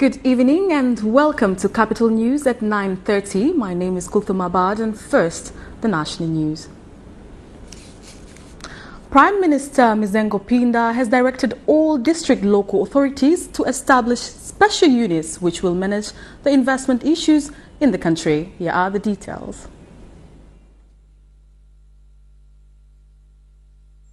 Good evening and welcome to Capital News at 9:30. My name is Kulthum Abad and first, the national news. Prime Minister Mizengo Pinda has directed all district local authorities to establish special units which will manage the investment issues in the country. Here are the details.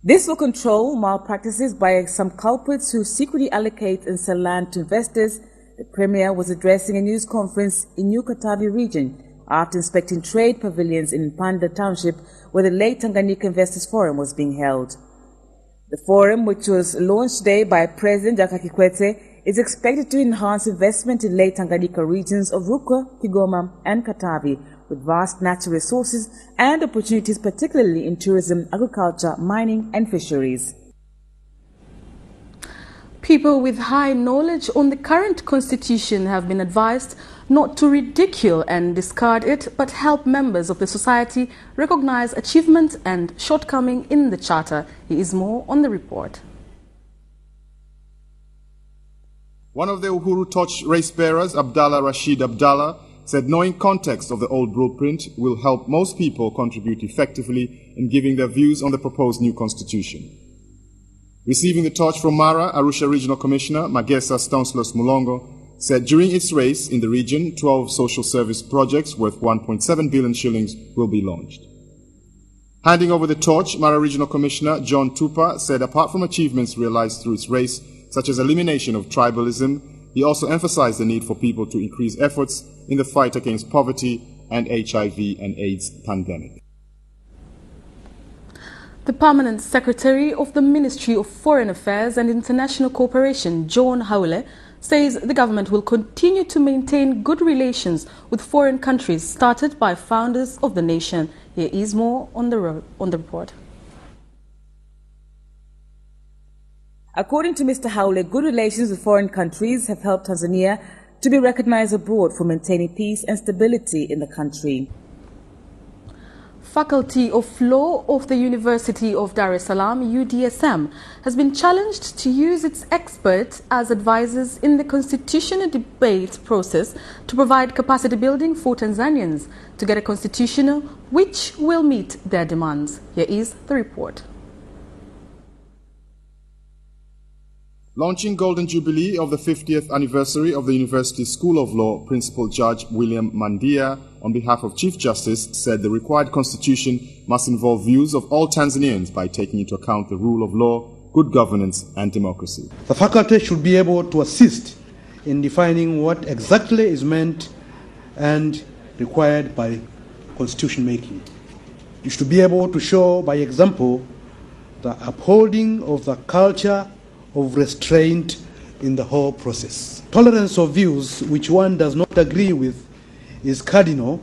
This will control malpractices by some culprits who secretly allocate and sell land to investors. The Premier was addressing a news conference in New Katavi region after inspecting trade pavilions in Panda Township where the late Tanganyika Investors Forum was being held. The forum, which was launched today by President Jakaya Kikwete, is expected to enhance investment in late Tanganyika regions of Rukwa, Kigoma and Katavi with vast natural resources and opportunities particularly in tourism, agriculture, mining and fisheries. People with high knowledge on the current constitution have been advised not to ridicule and discard it, but help members of the society recognize achievement and shortcoming in the charter. Here is more on the report. One of the Uhuru Torch race bearers, Abdallah Rashid Abdallah, said knowing context of the old blueprint will help most people contribute effectively in giving their views on the proposed new constitution. Receiving the torch from Mara, Arusha Regional Commissioner Magesa Stanislaus Mulongo said during its race in the region, 12 social service projects worth 1.7 billion shillings will be launched. Handing over the torch, Mara Regional Commissioner John Tupa said apart from achievements realized through its race, such as elimination of tribalism, he also emphasized the need for people to increase efforts in the fight against poverty and HIV and AIDS pandemic. The Permanent Secretary of the Ministry of Foreign Affairs and International Cooperation, John Haule, says the government will continue to maintain good relations with foreign countries started by founders of the nation. Here is more on the report. According to Mr. Haule, good relations with foreign countries have helped Tanzania to be recognized abroad for maintaining peace and stability in the country. Faculty of Law of the University of Dar es Salaam, UDSM, has been challenged to use its experts as advisors in the constitutional debate process to provide capacity building for Tanzanians to get a constitution which will meet their demands. Here is the report. Launching Golden Jubilee of the 50th anniversary of the University School of Law, Principal Judge William Mandia, on behalf of Chief Justice, said the required constitution must involve views of all Tanzanians by taking into account the rule of law, good governance and democracy. The faculty should be able to assist in defining what exactly is meant and required by constitution making. You should be able to show by example the upholding of the culture of restraint in the whole process. Tolerance of views which one does not agree with is cardinal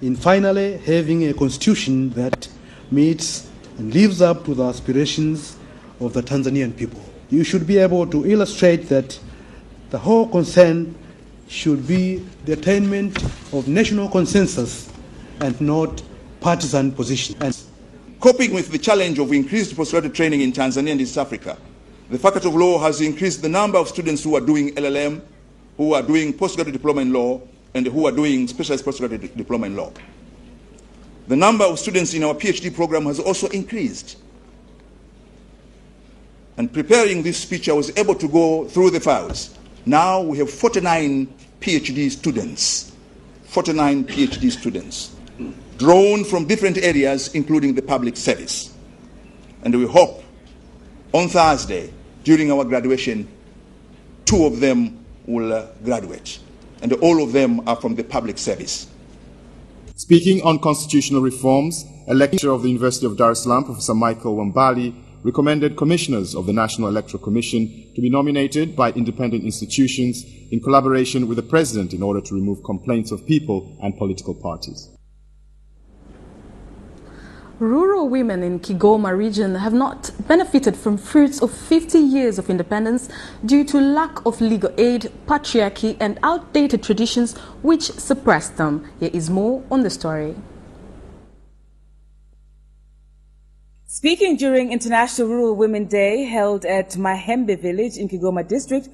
in finally having a constitution that meets and lives up to the aspirations of the Tanzanian people. You should be able to illustrate that the whole concern should be the attainment of national consensus and not partisan positions. Coping with the challenge of increased postgraduate training in Tanzania and East Africa, the Faculty of Law has increased the number of students who are doing LLM, who are doing postgraduate diploma in law, and who are doing specialized postgraduate diploma in law. The number of students in our PhD program has also increased. And preparing this speech, I was able to go through the files. Now we have 49 PhD students, 49 PhD students, drawn from different areas, including the public service. And we hope on Thursday, during our graduation, 2 of them will graduate, and all of them are from the public service. Speaking on constitutional reforms, a lecturer of the University of Dar es Salaam, Professor Michael Wambali, recommended commissioners of the National Electoral Commission to be nominated by independent institutions in collaboration with the President in order to remove complaints of people and political parties. Rural women in Kigoma region have not benefited from fruits of 50 years of independence due to lack of legal aid, patriarchy and outdated traditions which suppressed them. Here is more on the story. Speaking during International Rural Women Day held at Mahembe village in Kigoma district,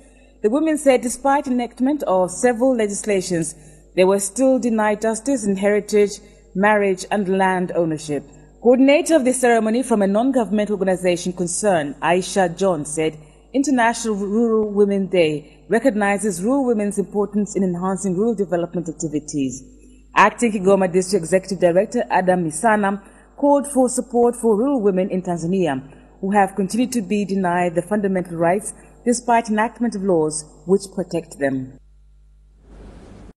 The women said despite enactment of several legislations, they were still denied justice in heritage, marriage and land ownership. Coordinator of the ceremony from a non-government organization concerned, Aisha John, said International Rural Women Day recognizes rural women's importance in enhancing rural development activities. Acting Kigoma District Executive Director Adam Misana called for support for rural women in Tanzania who have continued to be denied the fundamental rights despite enactment of laws which protect them.